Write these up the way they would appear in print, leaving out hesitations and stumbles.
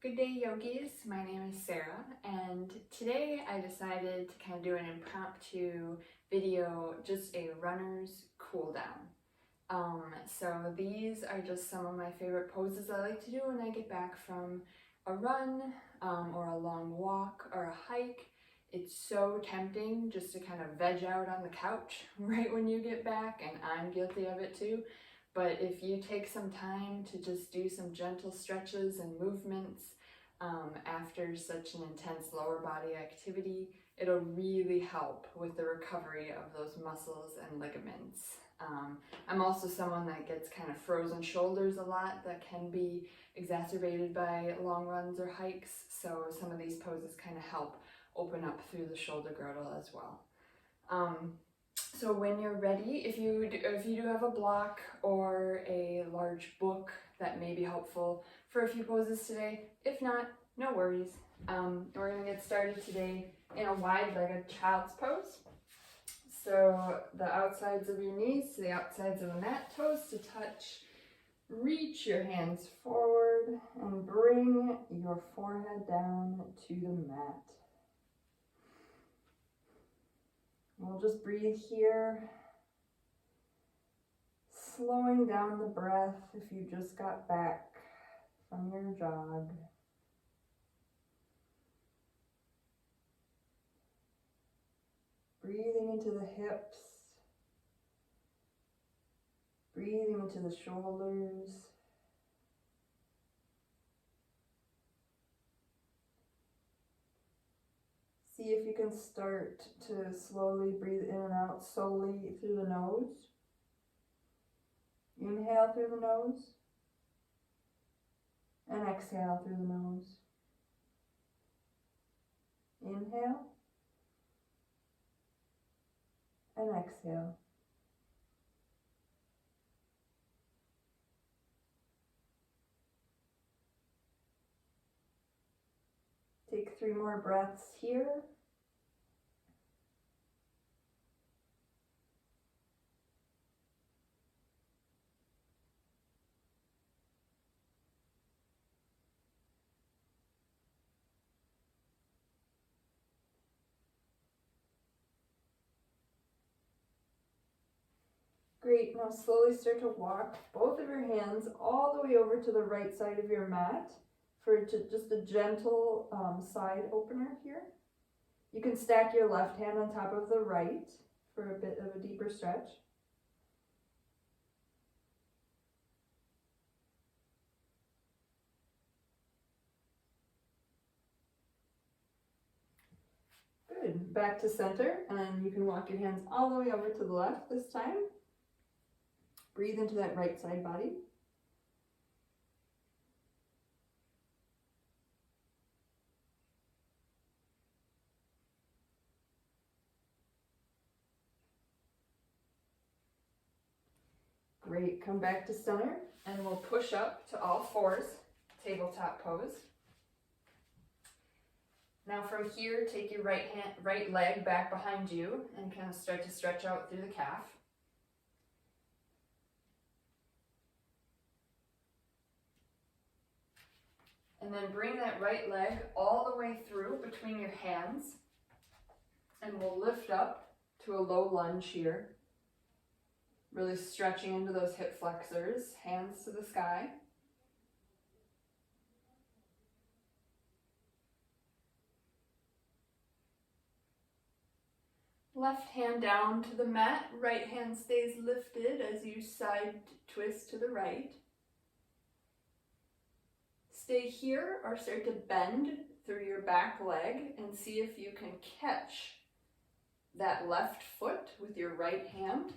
Good day, yogis. My name is Sarah, and today I decided to kind of do an impromptu video, just a runner's cool down. So these are just some of my favorite poses I like to do when I get back from a run or a long walk or a hike. It's so tempting just to kind of veg out on the couch right when you get back, and I'm guilty of it too. But if you take some time to just do some gentle stretches and movements after such an intense lower body activity, it'll really help with the recovery of those muscles and ligaments. I'm also someone that gets kind of frozen shoulders a lot. That can be exacerbated by long runs or hikes, so some of these poses kind of help open up through the shoulder girdle as well. So when you're ready, if you do have a block or a large book, that may be helpful for a few poses today. If not, no worries. We're going to get started today in a wide-legged child's pose. So the outsides of your knees to the outsides of the mat, toes to touch. Reach your hands forward and bring your forehead down to the mat. We'll just breathe here, slowing down the breath if you just got back from your jog. Breathing into the hips, breathing into the shoulders. See if you can start to slowly breathe in and out solely through the nose. Inhale through the nose and exhale through the nose. Inhale and exhale. Take 3 more breaths here. Great, now slowly start to walk both of your hands all the way over to the right side of your mat for just a gentle side opener here. You can stack your left hand on top of the right for a bit of a deeper stretch. Good, back to center, and you can walk your hands all the way over to the left this time. Breathe into that right side body. Great, come back to center, and we'll push up to all fours, tabletop pose. Now from here, take your right leg back behind you and kind of start to stretch out through the calf. And then bring that right leg all the way through between your hands, and we'll lift up to a low lunge here. Really stretching into those hip flexors, hands to the sky. Left hand down to the mat, right hand stays lifted as you side twist to the right. Stay here or start to bend through your back leg and see if you can catch that left foot with your right hand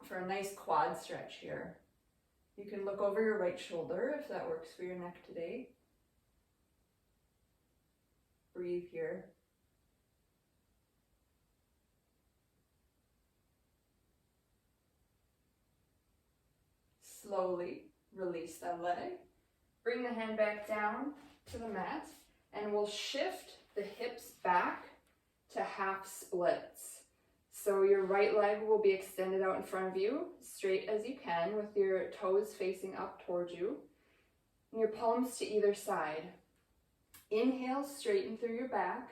for a nice quad stretch here. You can look over your right shoulder if that works for your neck today. Breathe here. Slowly release that leg. Bring the hand back down to the mat, and we'll shift the hips back to half splits. So your right leg will be extended out in front of you, straight as you can, with your toes facing up towards you. and your palms to either side. Inhale, straighten through your back,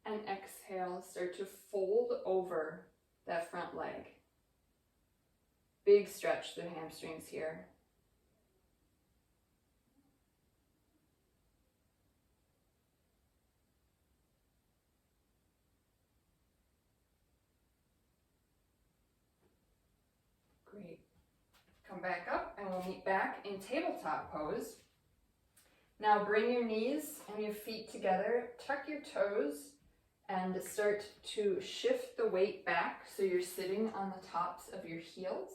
and exhale, start to fold over that front leg. Big stretch through the hamstrings here. Great. Come back up and we'll meet back in tabletop pose. Now bring your knees and your feet together, tuck your toes, and start to shift the weight back so you're sitting on the tops of your heels.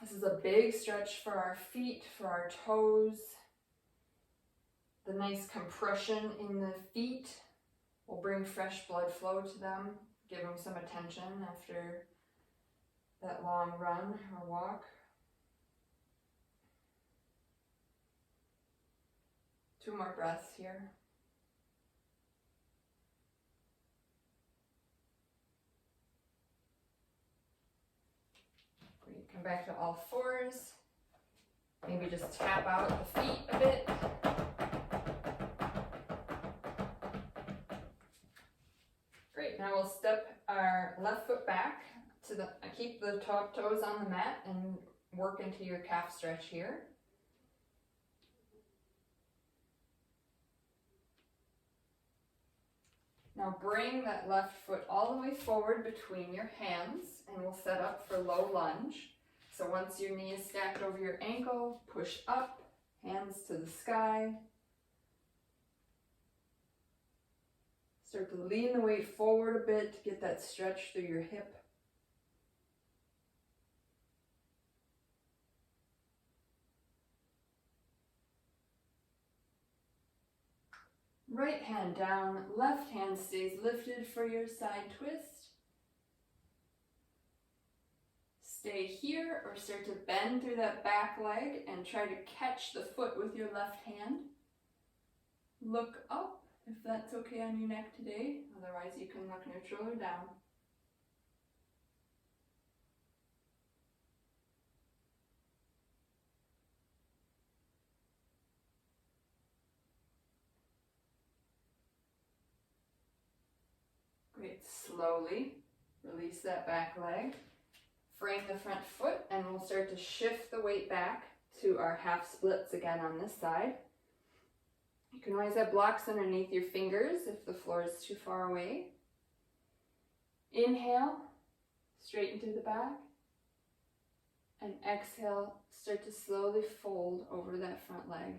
This is a big stretch for our feet, for our toes. The nice compression in the feet will bring fresh blood flow to them, give them some attention after that long run or walk. Two more breaths here. Great. Come back to all fours. Maybe just tap out the feet a bit. Great. Now we'll step our left foot back to keep the top toes on the mat and work into your calf stretch here. Now bring that left foot all the way forward between your hands and we'll set up for low lunge. So once your knee is stacked over your ankle, push up, hands to the sky. Start to lean the weight forward a bit to get that stretch through your hip. Right hand down, left hand stays lifted for your side twist. Stay here or start to bend through that back leg and try to catch the foot with your left hand. Look up if that's okay on your neck today, otherwise you can look neutral or down. Great, slowly release that back leg. Frame the front foot and we'll start to shift the weight back to our half splits again on this side. You can always have blocks underneath your fingers if the floor is too far away. Inhale, straighten through the back. And exhale, start to slowly fold over that front leg.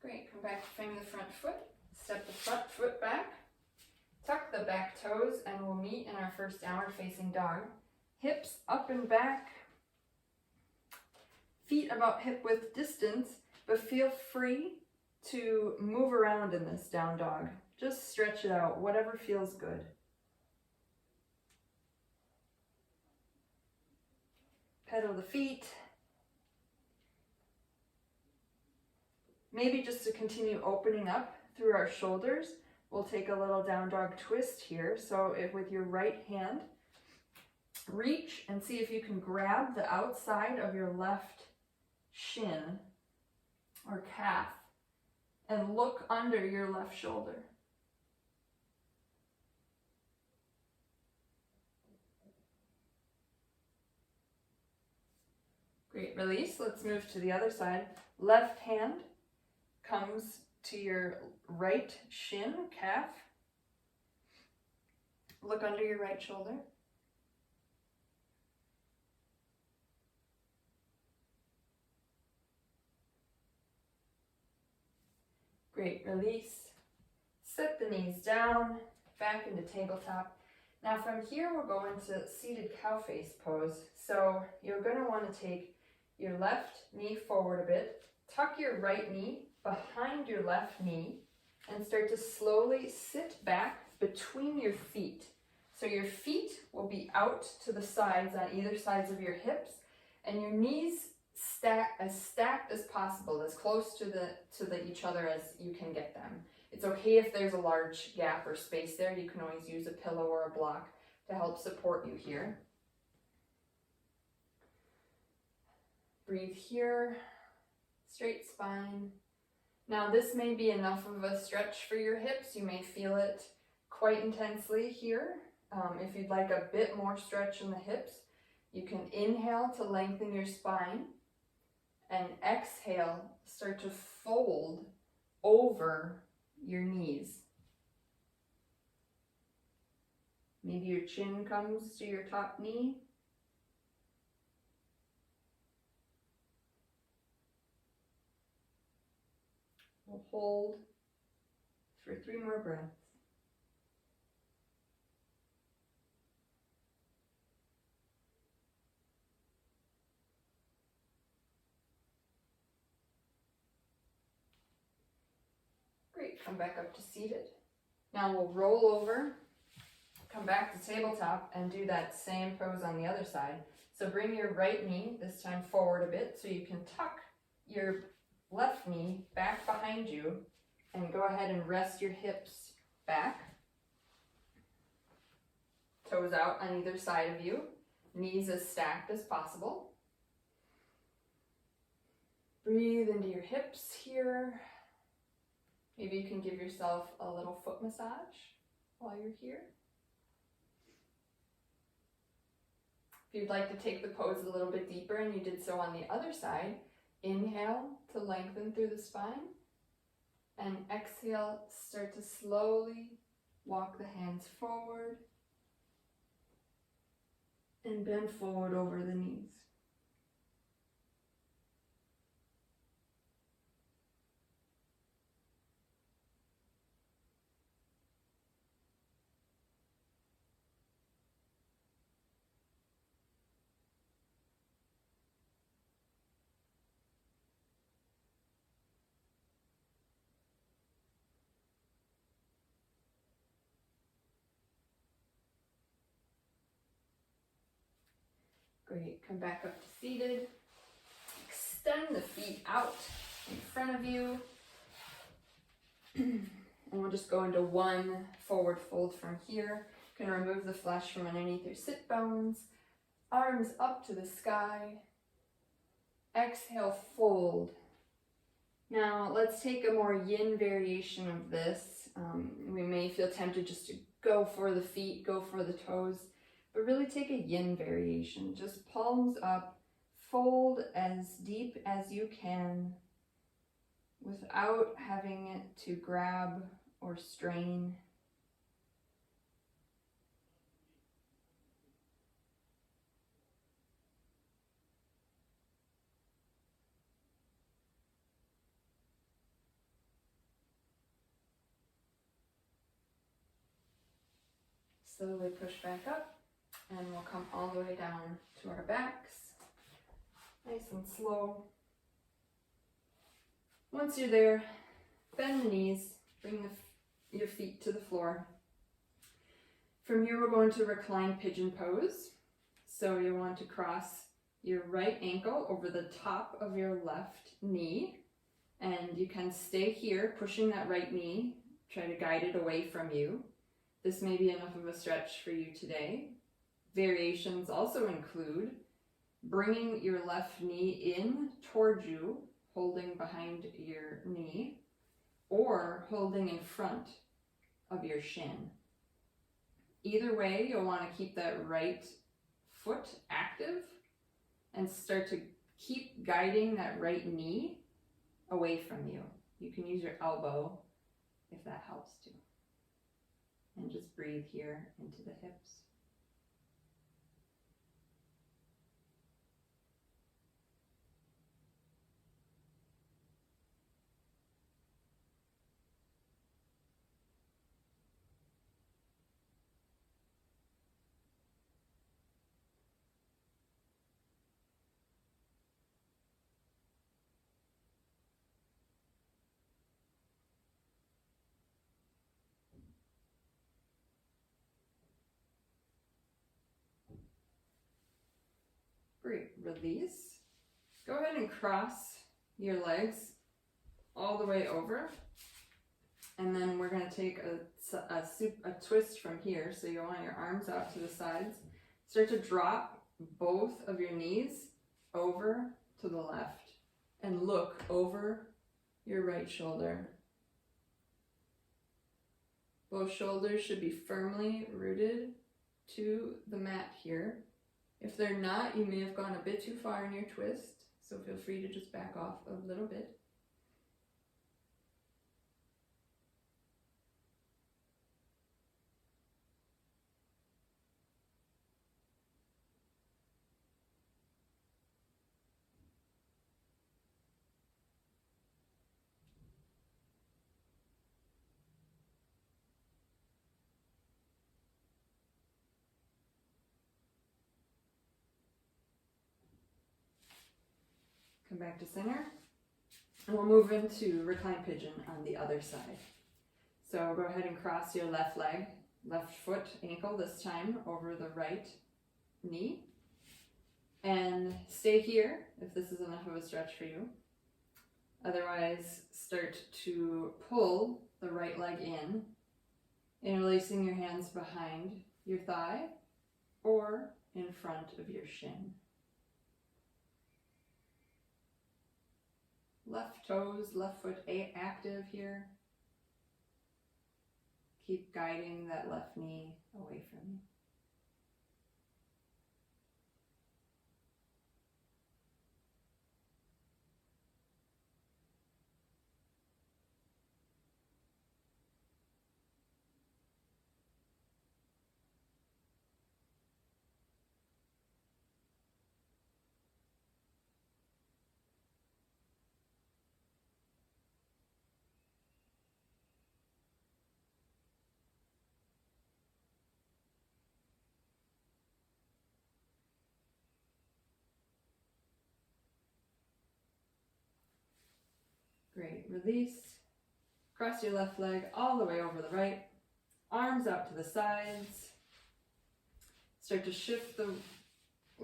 Great, come back, frame the front foot, step the front foot back, tuck the back toes, and we'll meet in our first downward facing dog. Hips up and back, feet about hip width distance, but feel free to move around in this down dog. Just stretch it out, whatever feels good. Pedal the feet. Maybe just to continue opening up through our shoulders, we'll take a little down dog twist here. So if with your right hand, reach and see if you can grab the outside of your left shin or calf and look under your left shoulder. Great, release. Let's move to the other side. Left hand comes to your right shin, calf. Look under your right shoulder. Great, release. Set the knees down, back into tabletop. Now from here we'll go into seated cow face pose. So you're going to want to take your left knee forward a bit, tuck your right knee behind your left knee, and start to slowly sit back between your feet. So your feet will be out to the sides on either sides of your hips, and your knees as stacked as possible, as close to each other as you can get them. It's okay if there's a large gap or space there. You can always use a pillow or a block to help support you here. Breathe here, straight spine. Now this may be enough of a stretch for your hips. You may feel it quite intensely here. If you'd like a bit more stretch in the hips, you can inhale to lengthen your spine and exhale, start to fold over your knees. Maybe your chin comes to your top knee. We'll hold for 3 more breaths. Great, come back up to seated. Now we'll roll over, come back to tabletop, and do that same pose on the other side. So bring your right knee, this time forward a bit, so you can tuck your left knee back behind you, and go ahead and rest your hips back. Toes out on either side of you, knees as stacked as possible. Breathe into your hips here. Maybe you can give yourself a little foot massage while you're here. If you'd like to take the pose a little bit deeper and you did so on the other side, inhale to lengthen through the spine, and exhale, start to slowly walk the hands forward and bend forward over the knees. Great, come back up to seated. Extend the feet out in front of you. And we'll just go into one forward fold from here. You can remove the flesh from underneath your sit bones. Arms up to the sky. Exhale, fold. Now let's take a more yin variation of this. We may feel tempted just to go for the feet, go for the toes. But really take a yin variation. Just palms up, fold as deep as you can without having it to grab or strain. Slowly push back up. And we'll come all the way down to our backs, nice and slow. Once you're there, bend the knees, bring your feet to the floor. From here, we're going to recline pigeon pose. So you want to cross your right ankle over the top of your left knee, and you can stay here, pushing that right knee, try to guide it away from you. This may be enough of a stretch for you today. Variations also include bringing your left knee in toward you, holding behind your knee, or holding in front of your shin. Either way, you'll want to keep that right foot active and start to keep guiding that right knee away from you. You can use your elbow if that helps too. And just breathe here into the hips. Great, release. go ahead and cross your legs all the way over. And then we're going to take a twist from here. So you want your arms out to the sides. Start to drop both of your knees over to the left and look over your right shoulder. Both shoulders should be firmly rooted to the mat here. If they're not, you may have gone a bit too far in your twist, so feel free to just back off a little bit. Come back to center. And we'll move into reclined pigeon on the other side. So go ahead and cross your left leg, left foot, ankle this time over the right knee. And stay here if this is enough of a stretch for you. Otherwise, start to pull the right leg in, interlacing your hands behind your thigh or in front of your shin. Left toes, left foot active here. Keep guiding that left knee away from you. Great, release. Cross your left leg all the way over the right. Arms out to the sides. Start to shift the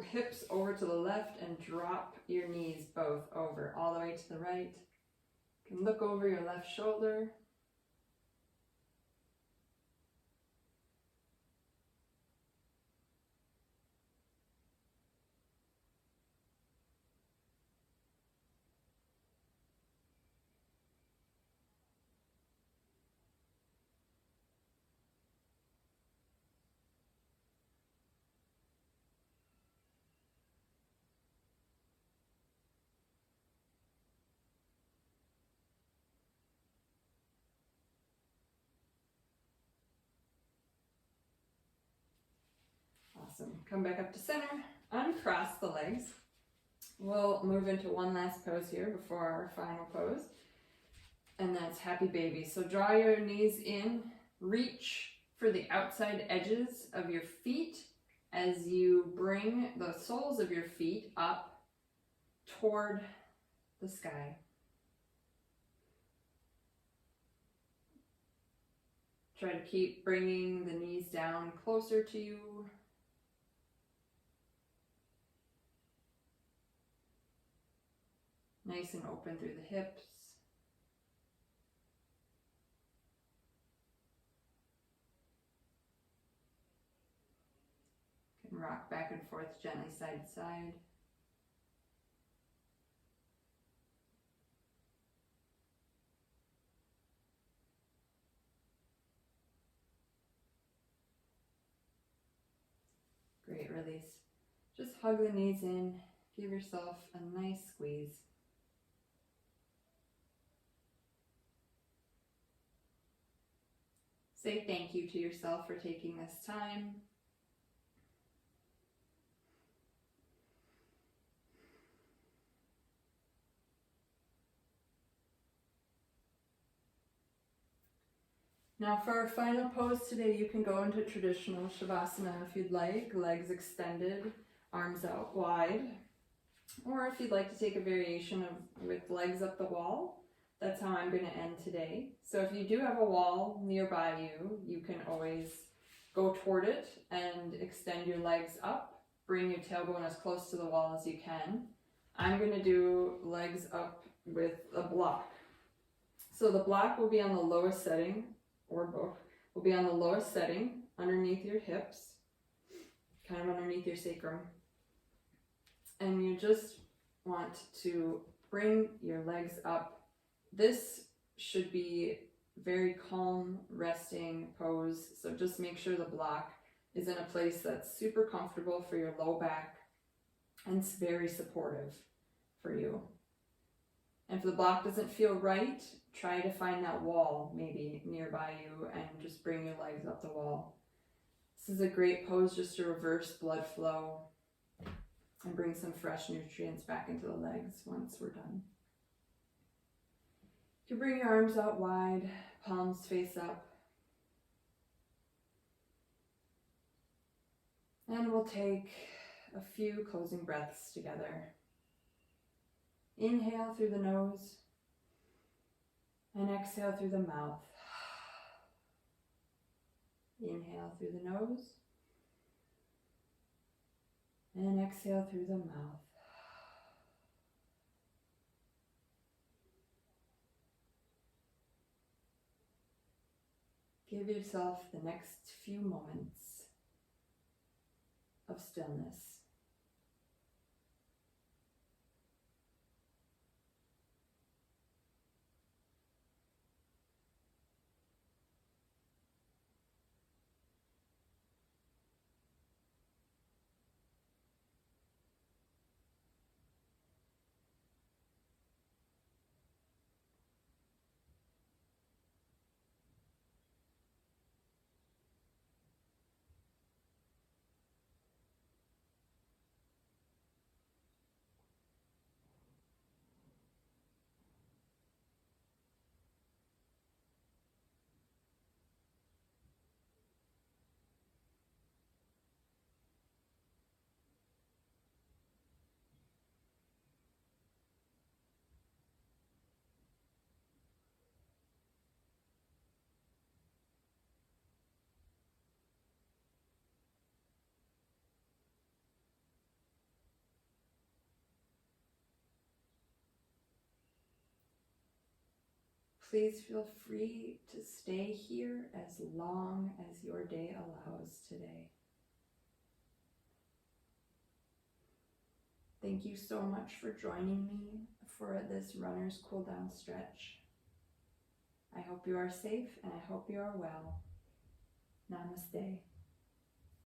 hips over to the left and drop your knees both over all the way to the right. You can look over your left shoulder. Awesome. Come back up to center, uncross the legs. We'll move into one last pose here before our final pose, and that's happy baby. So draw your knees in, reach for the outside edges of your feet as you bring the soles of your feet up toward the sky. Try to keep bringing the knees down closer to you. Nice and open through the hips. Can rock back and forth gently side to side. Great, release. Just hug the knees in. Give yourself a nice squeeze. Say thank you to yourself for taking this time. Now for our final pose today, you can go into traditional Shavasana if you'd like, legs extended, arms out wide. Or if you'd like to take a variation with legs up the wall, that's how I'm going to end today. So if you do have a wall nearby you, you can always go toward it and extend your legs up. Bring your tailbone as close to the wall as you can. I'm going to do legs up with a block. So the block will be on the lowest setting, or book, will be on the lowest setting underneath your hips, kind of underneath your sacrum. And you just want to bring your legs up. This should be very calm, resting pose. So just make sure the block is in a place that's super comfortable for your low back and it's very supportive for you. And if the block doesn't feel right, try to find that wall maybe nearby you and just bring your legs up the wall. This is a great pose just to reverse blood flow and bring some fresh nutrients back into the legs once we're done. You can bring your arms out wide, palms face up. And we'll take a few closing breaths together. Inhale through the nose and exhale through the mouth. Inhale through the nose and exhale through the mouth. Give yourself the next few moments of stillness. Please feel free to stay here as long as your day allows today. Thank you so much for joining me for this runner's cool down stretch. I hope you are safe and I hope you are well. Namaste.